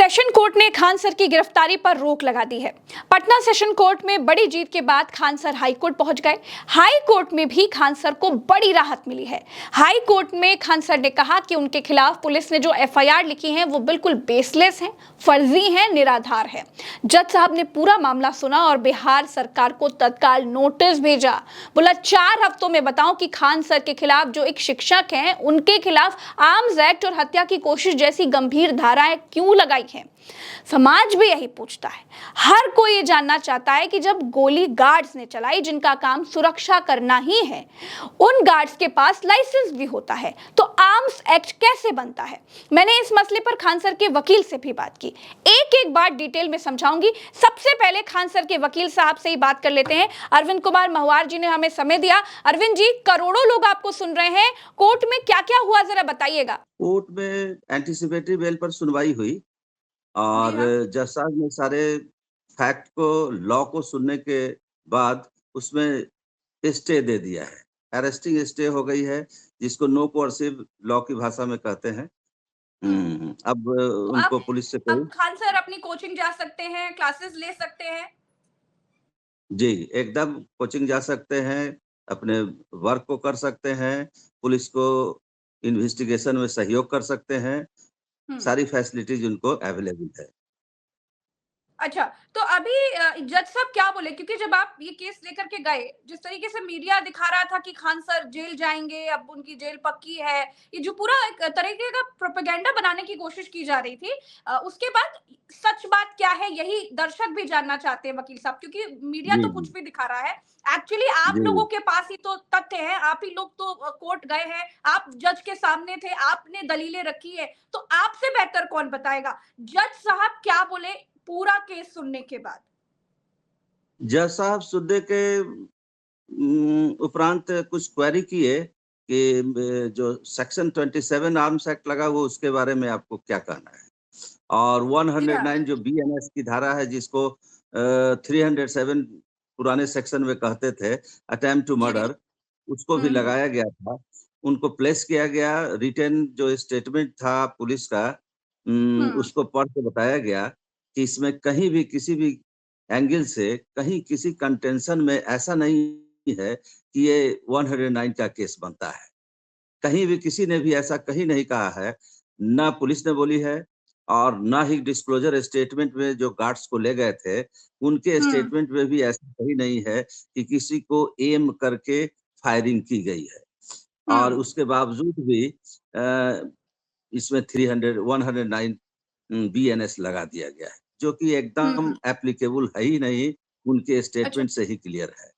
Session court ने Khan sir की गिरफ्तारी पर रोक लगा दी है। पटना सेशन कोर्ट में बड़ी जीत के बाद खान सर हाई कोर्ट पहुंच गए। हाई कोर्ट में भी खान सर को बड़ी राहत मिली है। हाई कोर्ट में खान सर ने कहा कि उनके खिलाफ पुलिस ने जो एफआईआर लिखी है वो बिल्कुल बेसलेस है, फर्जी है, निराधार है। जज साहब ने पूरा मामला सुना और बिहार सरकार को तत्काल नोटिस भेजा। बोला 4 हफ्तों में बताओ कि खान सर के खिलाफ जो एक शिक्षक हैं उनके खिलाफ आर्म्स एक्ट और हत्या की कोशिश जैसी गंभीर धाराएं क्यों लगाई हैं। समाज भी यही पूछता है। हर कोई ये जानना चाहता है कि जब गोली गार्ड्स ने चलाई जिनका काम सुरक्षा करना ही है, उन गार्ड्स के पास लाइसेंस भी होता है, तो आर्म्स एक्ट कैसे बनता है। मैंने इस मसले पर खान सर के वकील से भी बात की। एक एक बात डिटेल में समझाऊंगी। सबसे पहले खान सर के वकील साहब से ही बात कर लेते हैं। अरविंद कुमार महुआर जी ने हमें समय दिया। अरविंद जी, करोड़ों लोग आपको सुन रहे हैं। कोर्ट में क्या क्या हुआ, जरा बताइएगा। कोर्ट में एंटीसिपेटरी बेल पर सुनवाई हुई और जज साहब ने सारे फैक्ट को, लॉ को सुनने के बाद उसमें स्टे दे दिया है। अरेस्टिंग स्टे हो गई है, जिसको नो कोर्सिव लॉ की भाषा में कहते हैं। अब उनको पुलिस से अब खान सर अपनी कोचिंग जा सकते हैं, क्लासेस ले सकते हैं। जी, एकदम कोचिंग जा सकते हैं, अपने वर्क को कर सकते हैं, पुलिस को इन्वेस्टिगेशन में सहयोग कर सकते हैं। सारी फैसिलिटीज उनको अवेलेबल है। अच्छा, तो अभी जज साहब क्या बोले, क्योंकि जब आप ये केस लेकर के गए, जिस तरीके से मीडिया दिखा रहा था कि खान सर जेल जाएंगे, अब उनकी जेल पक्की है, ये जो पूरा एक तरीके का प्रोपेगेंडा बनाने की कोशिश की जा रही थी, उसके बाद सच बात क्या है यही दर्शक भी जानना चाहते हैं वकील साहब, क्योंकि मीडिया तो कुछ भी दिखा रहा है। एक्चुअली आप लोगों के पास ही तो तथ्य है, आप ही लोग तो कोर्ट गए हैं, आप जज के सामने थे, आपने दलीलें रखी है, तो आपसे बेहतर कौन बताएगा जज साहब क्या बोले पूरा केस सुनने के बाद। जज साहब सुनने के उपरांत कुछ क्वेरी किए कि जो सेक्शन 27 आर्म्स एक्ट लगा वो उसके बारे में आपको क्या कहना है, और 109 जो बीएनएस की धारा है जिसको 307 पुराने सेक्शन में कहते थे अटेम्प्ट टू मर्डर, उसको भी लगाया गया था। उनको प्लेस किया गया। रिटन जो स्टेटमेंट था पुलिस का, उसको पढ़ के बताया गया कि इसमें कहीं भी किसी भी एंगल से कहीं किसी कंटेंशन में ऐसा नहीं है कि ये 109 का केस बनता है। कहीं भी किसी ने भी ऐसा कहीं नहीं कहा है, ना पुलिस ने बोली है और ना ही डिस्क्लोजर स्टेटमेंट में जो गार्ड्स को ले गए थे उनके स्टेटमेंट में भी ऐसा कहीं नहीं है कि किसी को एम करके फायरिंग की गई है। और उसके बावजूद भी इसमें 109 बीएनएस लगा दिया गया है, जो कि एकदम एप्लीकेबल है ही नहीं, उनके स्टेटमेंट से ही क्लियर है।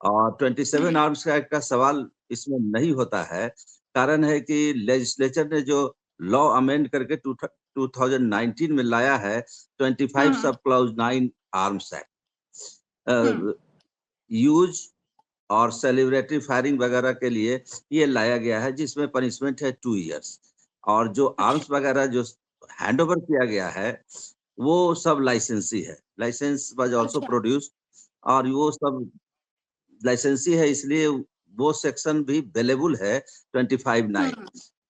और 27 आर्म्स एक्ट का सवाल इसमें नहीं होता है। कारण है कि लेजिस्लेचर ने जो लॉ अमेंड करके 2019 में लाया है 25 sub clause 9 arms act, use और सेलिब्रेटरी फायरिंग वगैरह के लिए ये लाया गया है, जिसमें पनिशमेंट है 2 इयर्स। और जो आर्म्स वगैरह जो हैंडओवर किया गया है वो सब लाइसेंसी है। लाइसेंस वाज आल्सो प्रोड्यूस्ड और वो सब लाइसेंसी है, इसलिए वो सेक्शन भी अवेलेबल है 25(9).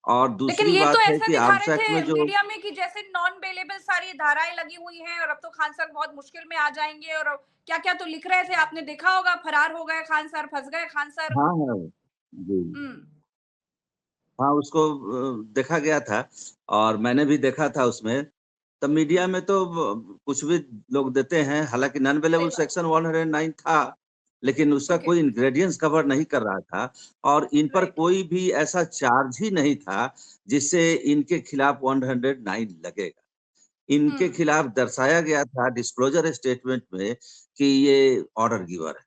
और दूसरी ये बात तो है ऐसा कि दिखा आर्म्स रहे एक्ट थे में जो मीडिया में कि जैसे नॉन बेलेबल सारी धाराएं लगी हुई हैं और अब तो खान सर बहुत मुश्किल में आ जाएंगे, और क्या क्या तो लिख रहे थे, आपने देखा होगा, फरार हो गए खान सर, फंस गए खान सर। हाँ हाँ जी हाँ, उसको देखा गया था और मैंने भी देखा था उसमें। तब मीडिया में तो कुछ भी लोग देते हैं, हालांकि नॉन अवेलेबल सेक्शन 109 था, लेकिन उसका कोई इंग्रेडिएंट्स कवर नहीं कर रहा था और इन पर कोई भी ऐसा चार्ज ही नहीं था जिससे इनके खिलाफ 109 लगेगा। इनके खिलाफ दर्शाया गया था डिस्क्लोजर स्टेटमेंट में कि ये ऑर्डर गिवर है।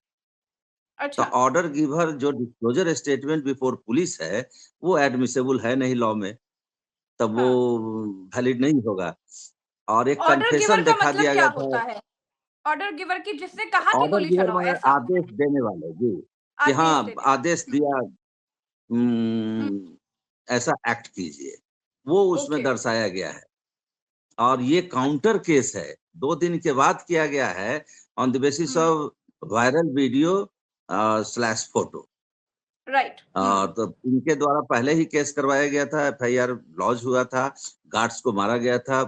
तो ऑर्डर गिवर जो डिस्क्लोजर स्टेटमेंट बिफोर पुलिस है वो एडमिसेबल है नहीं लॉ में, तब वो वैलिड नहीं होगा। और एक ऑर्डर गिवर कन्फेशन का दिखा मतलब दिया क्या गया था। होता है? ऑर्डर गिवर की जिससे कहा कि ऑर्डर गोली गिवर चलाओ, माने ऐसा आदेश देने वाले जी, कि आदेश हाँ देने वाला। आदेश दिया, ऐसा एक्ट कीजिए, वो उसमें दर्शाया गया है। और ये काउंटर केस है, 2 दिन के बाद किया गया है on the basis of viral video slash photo. Right. तो इनके द्वारा पहले ही केस करवाया गया था, एफआईआर लॉन्च हुआ था, गार्ड्स को मारा गया था,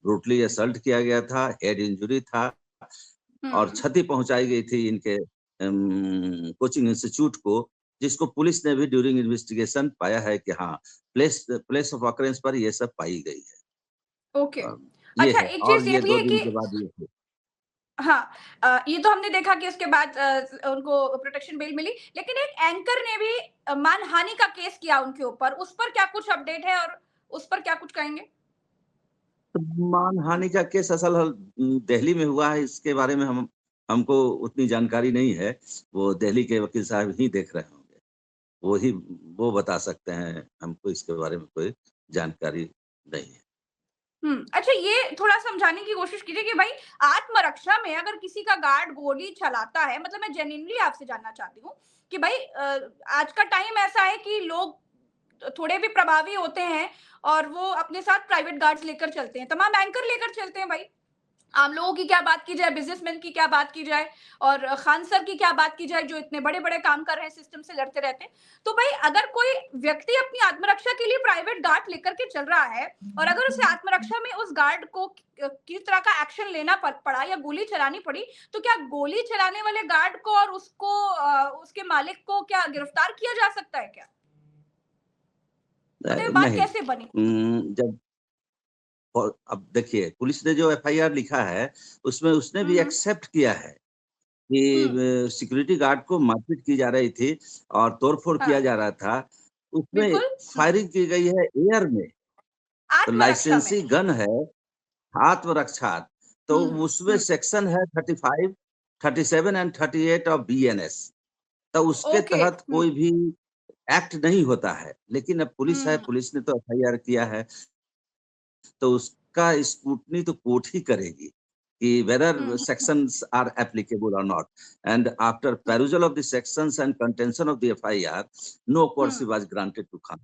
ब्रूटली असल्ट किया गया था, हेड इंजरी था और क्षति पहुंचाई गई थी इनके कोचिंग इंस्टीट्यूट को, जिसको पुलिस ने भी ड्यूरिंग इन्वेस्टिगेशन पाया है कि हाँ, प्लेस ऑफ ऑकरेंस पर ये सब पाई गई है। ओके। ये अच्छा, है एक और चीज़ ये ये भी 2 है दिन कि के बाद ये थे। हाँ, ये तो हमने देखा कि उसके बाद उनको प्रोटेक्शन बेल मिली, लेकिन एक एंकर ने भी मानहानि का केस किया उनके ऊपर, उस पर क्या कुछ अपडेट है और उस पर क्या कुछ कहेंगे? तो मानहानि का केस असल दिल्ली में हुआ है, इसके बारे में हमको उतनी जानकारी नहीं है। वो दिल्ली के वकील साहब ही देख रहे होंगे। वो बता सकते हैं, हमको इसके बारे में कोई जानकारी नहीं है। अच्छा, ये थोड़ा समझाने की कोशिश कीजिए कि भाई आत्मरक्षा में अगर किसी का गार्ड गोली चलाता है, मतलब मैं जेन्युइनली आपसे जानना चाहती हूँ कि भाई आज का टाइम ऐसा है कि लोग थोड़े भी प्रभावी होते हैं और वो अपने साथ प्राइवेट गार्ड्स लेकर चलते हैं, तमाम एंकर लेकर चलते हैं भाई। आम लोगों की क्या बात की जाए, बिजनेसमैन की क्या बात की जाए और खान सर की क्या बात की जाए जो इतने बड़े-बड़े काम कर रहे हैं, सिस्टम से लड़ते रहते हैं। तो भाई अगर कोई व्यक्ति अपनी आत्मरक्षा के लिए प्राइवेट गार्ड लेकर के चल रहा है और अगर उसे आत्मरक्षा में उस गार्ड को किस तरह का एक्शन लेना पड़ा या गोली चलानी पड़ी, तो क्या गोली चलाने वाले गार्ड को और उसको उसके मालिक को क्या गिरफ्तार किया जा सकता है क्या? मतलब ये बात नहीं। कैसे बनी? जब और अब देखिए, पुलिस ने जो एफआईआर लिखा है, उसमें उसने भी हुँ, एक्सेप्ट किया है कि हुँ, सिक्योरिटी गार्ड को मारपीट की जा रही थी और तोड़-फोड़ किया हाँ, जा रहा था। उसमें बिल्कुल, फायरिंग की गई है एयर में, तो आत्मरक्षा में। लाइसेंसी गन है, आत्मरक्षा, तो हुँ, उसमें हुँ, सेक्शन है 35, 37 एंड 38 ऑफ बीएनएस। तो उसके ओके, तहत कोई भी एक्ट नहीं होता है। लेकिन अब पुलिस है, हुँ, पुलिस ने तो एफआईआर किया है, तो उसका स्क्रूटनी तो कोर्ट ही करेगी कि whether hmm, sections are applicable or not. And after hmm, perusal of the sections and contention of the FIR, no hmm. courtesy was granted to Khan.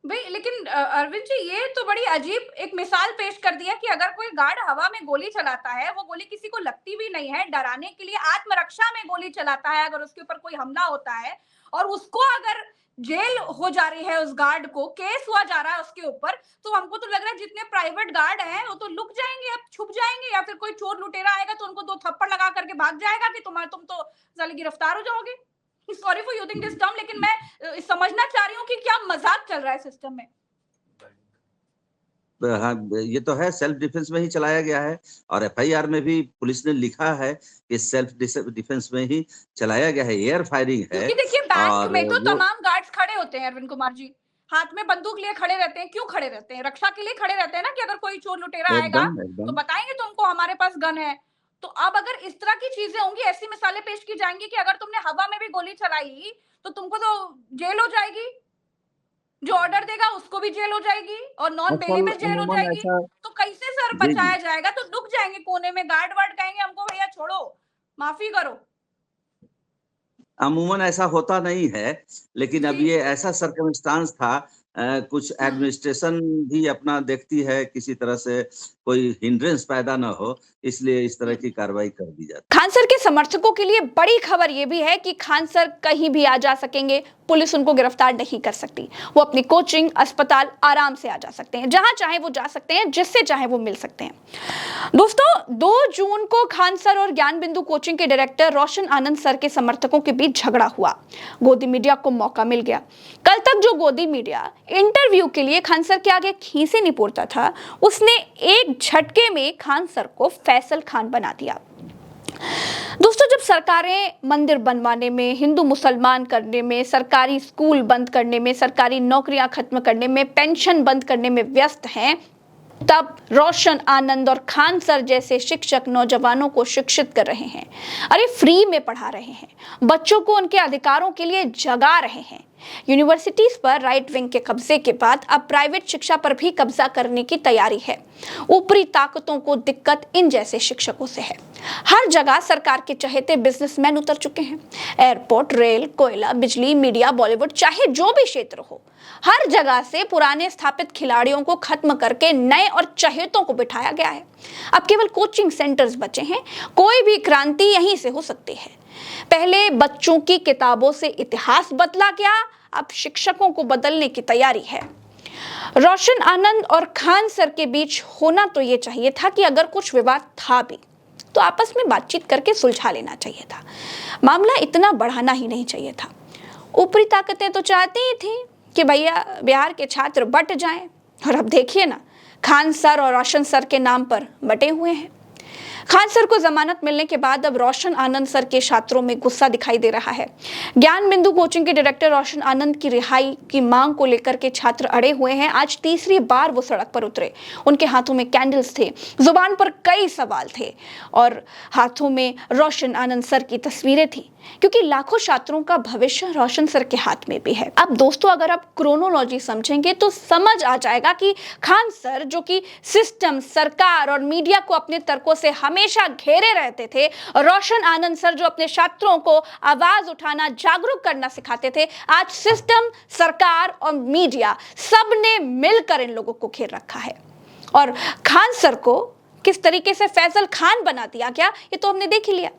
भई लेकिन अरविंद जी, ये तो बड़ी अजीब एक मिसाल पेश कर दी है कि अगर कोई गार्ड हवा में गोली चलाता है, वो गोली किसी को लगती भी नहीं है, डराने के लिए आत्मरक्षा में गोली चलाता है, अगर उसके ऊपर कोई हमला होता है और उसको अगर जेल हो जा रही है उस गार्ड को, केस हुआ जा रहा है उसके ऊपर, तो हमको तो लग रहा है जितने प्राइवेट गार्ड हैं, वो तो लुक जाएँगे, अब छुप जाएँगे या फिर कोई चोर लुटेरा आएगा तो उनको 2 थप्पड़ लगा करके भाग जाएगा कि तुम तो साले गिरफ्तार हो जाओगे। Sorry for using this term, लेकिन मैं समझना चाह रही हूँ कि क्या मजाक चल रहा है सिस्टम में। हाँ, ये तो है, सेल्फ डिफेंस में ही चलाया गया है और एफआईआर में भी पुलिस ने लिखा है कि सेल्फ डिफेंस में ही चलाया गया है, एयर फायरिंग है क्योंकि देखिए बैंक और में तो वो तमाम गार्ड्स खड़े होते हैं अरविंद कुमार जी, हाथ में बंदूक लिए खड़े रहते हैं। क्यों खड़े रहते हैं? रक्षा के लिए खड़े रहते हैं ना कि अगर कोई चोर लुटेरा आएगा एकदम, तो एकदम। बताएंगे तुमको हमारे पास गन है। तो अब अगर इस तरह की चीजें होंगी, ऐसी मिसालें पेश की जाएंगी कि अगर तुमने हवा में भी गोली चलाई तो तुमको तो जेल हो जाएगी, जो ऑर्डर देगा उसको भी जेल हो जाएगी और नॉन असल बेलेबल जेल हो अमूमन जाएगी। ऐसा तो कैसे सर जी, जी। बचाया जाएगा? तो डूब जाएंगे कोने में, गार्ड वार्ड कहेंगे हमको भैया छोड़ो, माफी करो। अमूमन ऐसा होता नहीं है, लेकिन जी। अब ये ऐसा सर्कमस्टांस था कुछ हम्म। एडमिनिस्ट्रेशन भी अपना देखती है किसी तरह से कोई हिंड्रेंस पैदा ना हो, इसलिए इस तरह की कार्रवाई कर दी जाती खान सर के समर्थकों के लिए बड़ी खबर यह भी है कि खान सर कहीं भी आ जा सकेंगे, पुलिस उनको गिरफ्तार नहीं कर सकती। वो अपनी कोचिंग, अस्पताल आराम से आ जा सकते हैं, जहां चाहे वो जा सकते हैं, जिससे चाहे वो मिल सकते हैं। दोस्तों, 2 जून को खान सर और ज्ञान बिंदु कोचिंग के डायरेक्टर रोशन आनंद सर के समर्थकों के बीच झगड़ा हुआ। गोदी मीडिया को मौका मिल गया। कल तक जो गोदी मीडिया इंटरव्यू के लिए खान सर के आगे खीसे नहीं पोड़ता था, उसने एक झटके में खान सर को फैसल खान बना दिया। दोस्तों, जब सरकारें मंदिर बनवाने में, हिंदू मुसलमान करने में, सरकारी स्कूल बंद करने में, सरकारी नौकरियां खत्म करने में, पेंशन बंद करने में व्यस्त हैं, तब रोशन आनंद और खान सर जैसे शिक्षक नौजवानों को शिक्षित कर रहे हैं। अरे फ्री में पढ़ा रहे हैं, बच्चों को उनके अधिकारों के लिए जगा रहे हैं। यूनिवर्सिटीज पर राइट विंग के कब्जे के बाद अब प्राइवेट शिक्षा पर भी कब्जा करने की तैयारी है। ऊपरी ताकतों को दिक्कत इन जैसे शिक्षकों से है। हर जगह सरकार के चहेते बिजनेसमैन उतर चुके हैं। एयरपोर्ट, रेल, कोयला, बिजली, मीडिया, बॉलीवुड, चाहे जो भी क्षेत्र हो, हर जगह से पुराने स्थापित खिलाड़ियों को खत्म करके नए और चहेतों को बिठाया गया है। अब केवल कोचिंग सेंटर्स बचे हैं। कोई भी क्रांति यहीं से हो सकती है। पहले बच्चों की किताबों से इतिहास बदला गया, अब शिक्षकों को बदलने की तैयारी है। रोशन आनंद और खान सर के बीच होना तो ये चाहिए था कि अगर कुछ विवाद था भी तो आपस में बातचीत करके सुलझा लेना चाहिए था। मामला इतना बढ़ाना ही नहीं चाहिए था। ऊपरी ताकतें तो चाहती ही थी कि भैया बिहार के छात्र बट जाएं, और अब देखिए ना, खान सर और रोशन सर के नाम पर बटे हुए हैं। खान सर को जमानत मिलने के बाद अब रोशन आनंद सर के छात्रों में गुस्सा दिखाई दे रहा है। ज्ञान बिंदु कोचिंग के डायरेक्टर रोशन आनंद की रिहाई की मांग को लेकर के छात्र अड़े हुए हैं। आज तीसरी बार वो सड़क पर उतरे। उनके हाथों में कैंडल्स थे, जुबान पर कई सवाल थे और हाथों में रोशन आनंद सर की तस्वीरें थी, क्योंकि लाखों छात्रों का भविष्य रोशन सर के हाथ में भी है। अब दोस्तों, अगर आप क्रोनोलॉजी समझेंगे तो समझ आ जाएगा कि खान सर, जो कि सिस्टम, सरकार और मीडिया को अपने तर्कों से हमेशा घेरे रहते थे, और रोशन आनंद सर जो अपने छात्रों को आवाज उठाना, जागरूक करना सिखाते थे, आज सिस्टम, सरकार और मीडिया सबने मिलकर इन लोगों को घेर रखा है। और खान सर को किस तरीके से फैजल खान बना दिया गया, ये तो हमने देख ही लिया।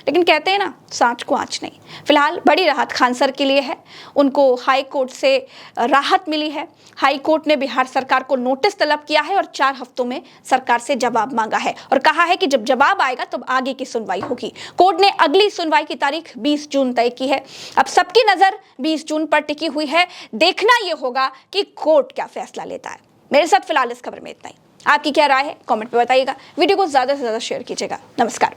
लेकिन कहते हैं ना, सांच को आंच नहीं। फिलहाल बड़ी राहत खान सर के लिए है। उनको हाई कोर्ट से राहत मिली है। हाई कोर्ट ने बिहार सरकार को नोटिस तलब किया है और 4 हफ्तों में सरकार से जवाब मांगा है और कहा है कि जब जवाब आएगा तब आगे की सुनवाई होगी। कोर्ट ने अगली सुनवाई की तारीख 20 जून तय की है। अब सबकी नजर 20 जून पर टिकी हुई है। देखना यह होगा कि कोर्ट क्या फैसला लेता है। मेरे साथ फिलहाल इस खबर में इतना ही। आपकी क्या राय है, कमेंट में बताइएगा। वीडियो को ज्यादा से ज्यादा शेयर कीजिएगा। नमस्कार।